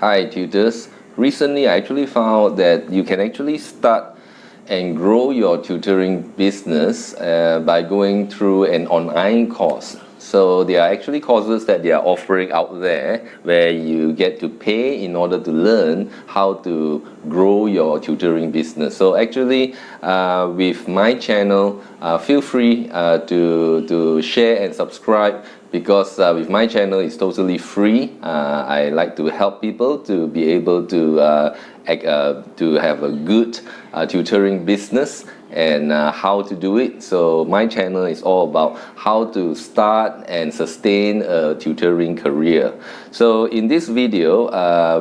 Hi tutors. Recently I actually found that you can actually start and grow your tutoring business by going through an online course. So there are actually courses that they are offering out there where you get to pay in order to learn how to grow your tutoring business. So actually with my channel, feel free to share and subscribe, because with my channel it's totally free. I like to help people to be able to have a good tutoring business and how to do it. So my channel is all about how to start and sustain a tutoring career. So in this video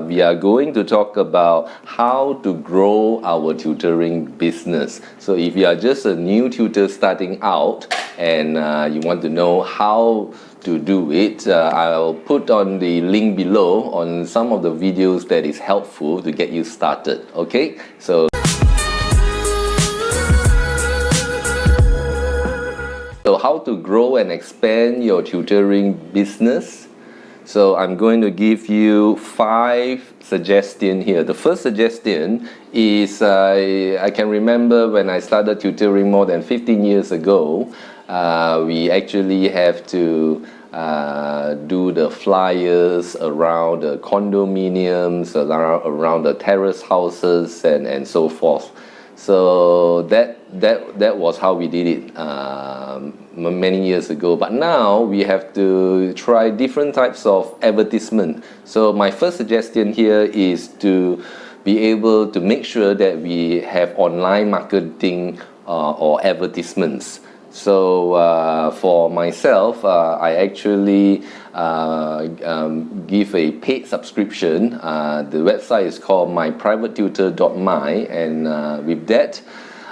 we are going to talk about how to grow our tutoring business. So if you are just a new tutor starting out and you want to know how to do it, I'll put on the link below on some of the videos that is helpful to get you started. Okay, so how to grow and expand your tutoring business. So I'm going to give you 5 suggestions here. The first suggestion is I can remember when I started tutoring more than 15 years ago, we actually have to do the flyers around the condominiums, around the terrace houses and so forth. So that was how we did it many years ago. But now we have to try different types of advertisement. So my first suggestion here is to be able to make sure that we have online marketing or advertisements. So for myself, I actually give a paid subscription. The website is called myprivatetutor.my, and with that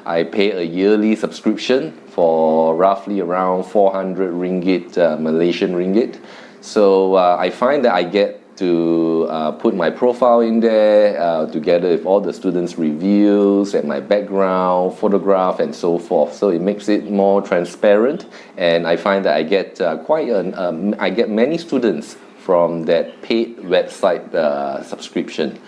I pay a yearly subscription for roughly around 400 ringgit, Malaysian ringgit. So I find that I get to put my profile in there together with all the students' reviews and my background, photograph and so forth. So it makes it more transparent, and I find that I get I get many students from that paid website subscription.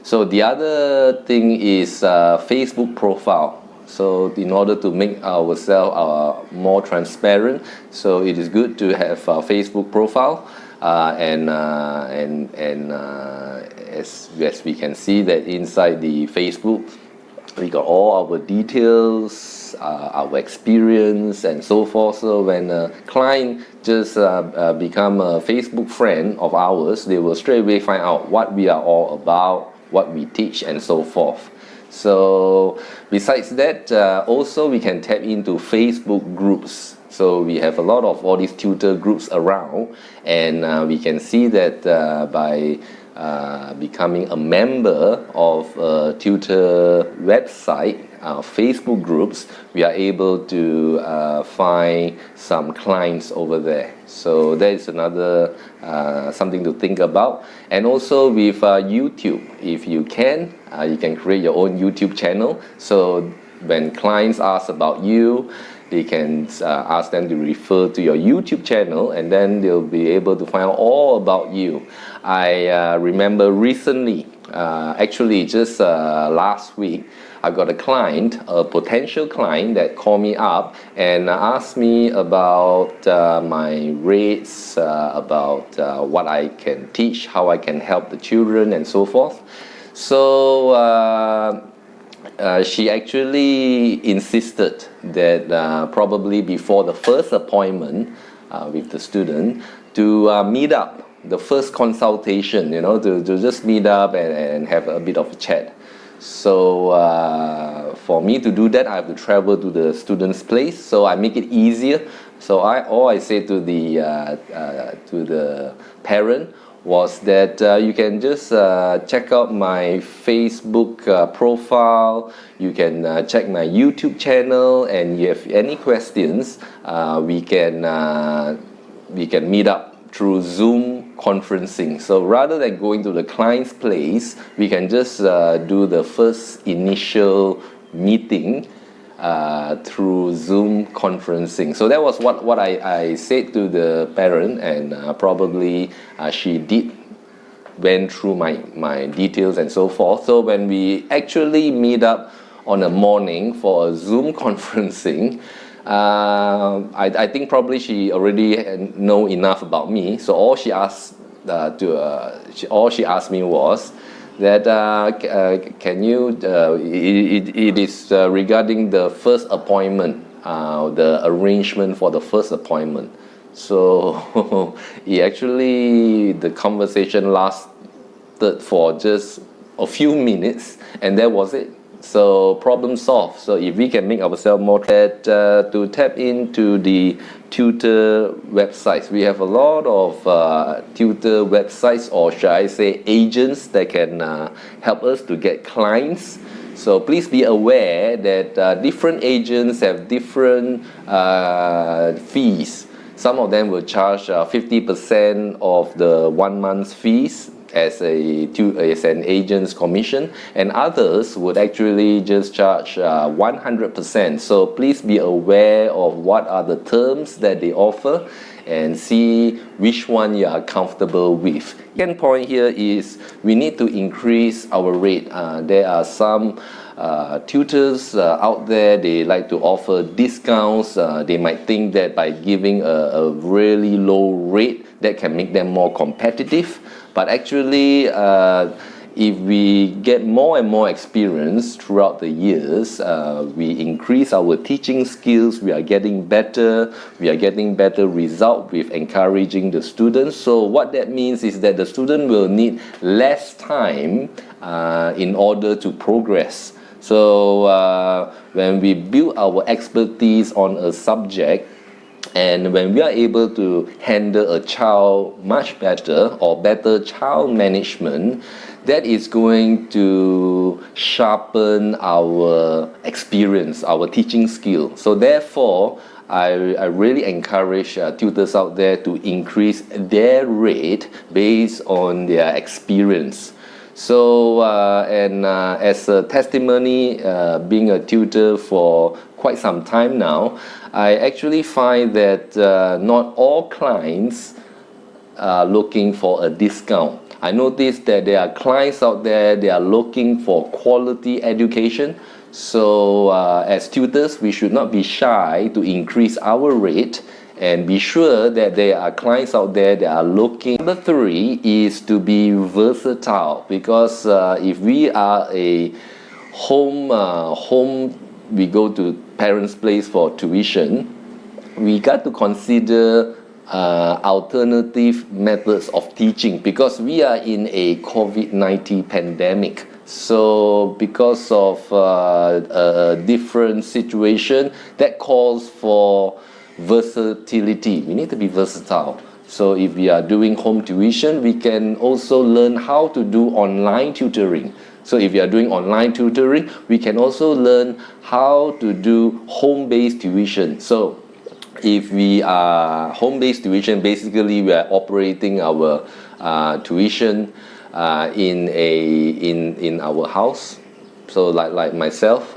So the other thing is Facebook profile. So in order to make ourselves more transparent, so it is good to have a Facebook profile. As we can see that inside the Facebook, we got all our details, our experience and so forth. So when a client just become a Facebook friend of ours, they will straight away find out what we are all about, what we teach and so forth. So besides that, also we can tap into Facebook groups. So we have a lot of all these tutor groups around, and we can see that by becoming a member of a tutor website, Facebook groups, we are able to find some clients over there. So that is another something to think about. And also with YouTube, if you can create your own YouTube channel. So when clients ask about you, they can ask them to refer to your YouTube channel, and then they'll be able to find out all about you. I remember recently, actually just last week, I got a client, a potential client, that called me up and asked me about my rates, about what I can teach, how I can help the children and so forth. So she actually insisted that probably before the first appointment with the student, to meet up, the first consultation, to just meet up and have a bit of a chat. So for me to do that, I have to travel to the student's place, so I make it easier. So all I say to the parent was that you can just check out my Facebook profile, you can check my YouTube channel, and if you have any questions, we can meet up through Zoom conferencing. So rather than going to the client's place, we can just do the first initial meeting through Zoom conferencing. So that was what I said to the parent, and probably she did went through my details and so forth. So when we actually meet up on a morning for a Zoom conferencing, I think probably she already know enough about me. So all she asked me was that can you it is regarding the first appointment, the arrangement for the first appointment. So the conversation lasted for just a few minutes, and that was it. So problem solved. So if we can make ourselves more to tap into the tutor websites, we have a lot of tutor websites, or should I say agents, that can help us to get clients. So please be aware that different agents have different fees. Some of them will charge 50% of the 1 month's fees as an agent's commission, and others would actually just charge 100%. So please be aware of what are the terms that they offer and see which one you are comfortable with. Second point here is we need to increase our rate. There are some tutors out there, they like to offer discounts. They might think that by giving a really low rate, that can make them more competitive. But actually, if we get more and more experience throughout the years, we increase our teaching skills, we are getting better result with encouraging the students. So what that means is that the student will need less time in order to progress. So when we build our expertise on a subject, and when we are able to handle a child much better, or better child management, that is going to sharpen our experience, our teaching skill. So therefore, I really encourage tutors out there to increase their rate based on their experience. So as a testimony, being a tutor for quite some time now, I actually find that not all clients are looking for a discount. I noticed that there are clients out there, they are looking for quality education. So as tutors, we should not be shy to increase our rate, and be sure that there are clients out there that are looking. Number 3 is to be versatile, because if we are a home, we go to parents' place for tuition, we got to consider alternative methods of teaching, because we are in a COVID-19 pandemic. So because of a different situation, that calls for versatility. We need to be versatile. So if we are doing home tuition, we can also learn how to do online tutoring. So if you are doing online tutoring, we can also learn how to do home-based tuition. So if we are home-based tuition, basically we are operating our tuition in our house. So like myself,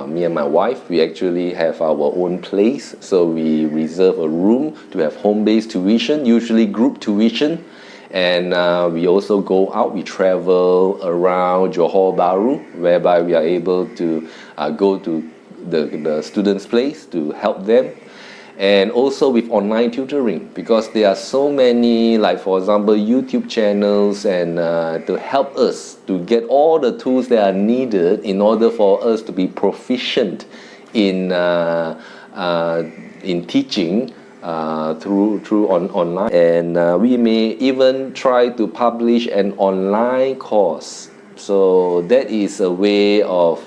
me and my wife, we actually have our own place. So we reserve a room to have home-based tuition, usually group tuition. And we also go out, we travel around Johor, Bahru, whereby we are able to go to the students' place to help them. And also with online tutoring, because there are so many, like for example, YouTube channels, and to help us to get all the tools that are needed in order for us to be proficient in teaching through online. And we may even try to publish an online course. So that is a way of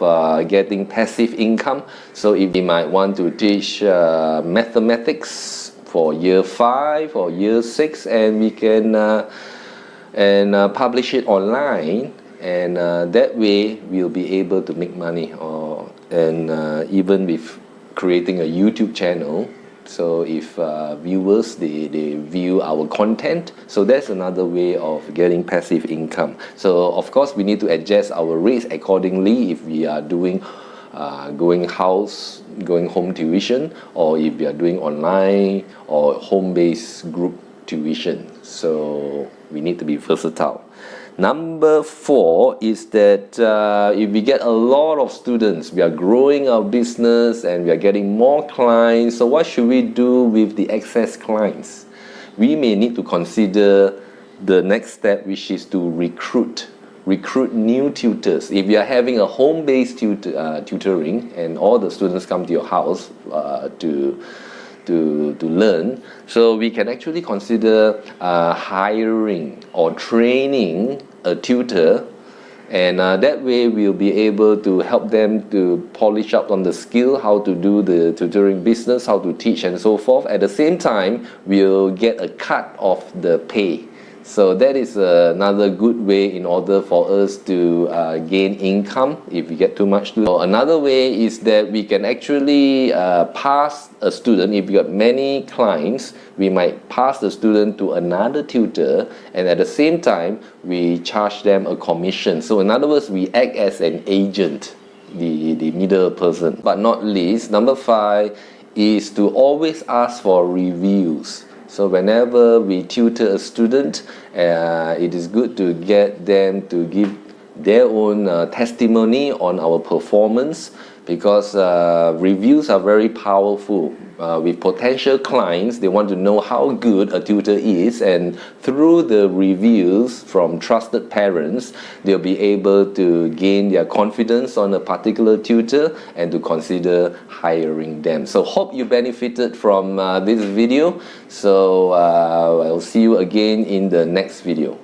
getting passive income. So if we might want to teach mathematics for year 5 or year 6, and we can publish it online, and that way we'll be able to make money. Even with creating a YouTube channel, so if viewers, they view our content, so that's another way of getting passive income. So of course we need to adjust our rates accordingly if we are doing going home tuition, or if we are doing online or home-based group tuition. So we need to be versatile. Number 4 is that if we get a lot of students, we are growing our business and we are getting more clients. So what should we do with the excess clients? We may need to consider the next step, which is to recruit new tutors. If you are having a home-based tutoring and all the students come to your house to learn, so we can actually consider hiring or training a tutor, and that way we'll be able to help them to polish up on the skill, how to do the tutoring business, how to teach and so forth. At the same time, we'll get a cut of the pay. So that is another good way in order for us to gain income if we get too much. Another way is that we can actually pass a student. If we got many clients, we might pass the student to another tutor, and at the same time we charge them a commission. So in other words, we act as an agent, the middle person. But not least, number 5 is to always ask for reviews. So whenever we tutor a student, it is good to get them to give their own testimony on our performance, because reviews are very powerful. With potential clients, they want to know how good a tutor is, and through the reviews from trusted parents, they'll be able to gain their confidence on a particular tutor and to consider hiring them. So hope you benefited from this video. So I'll see you again in the next video.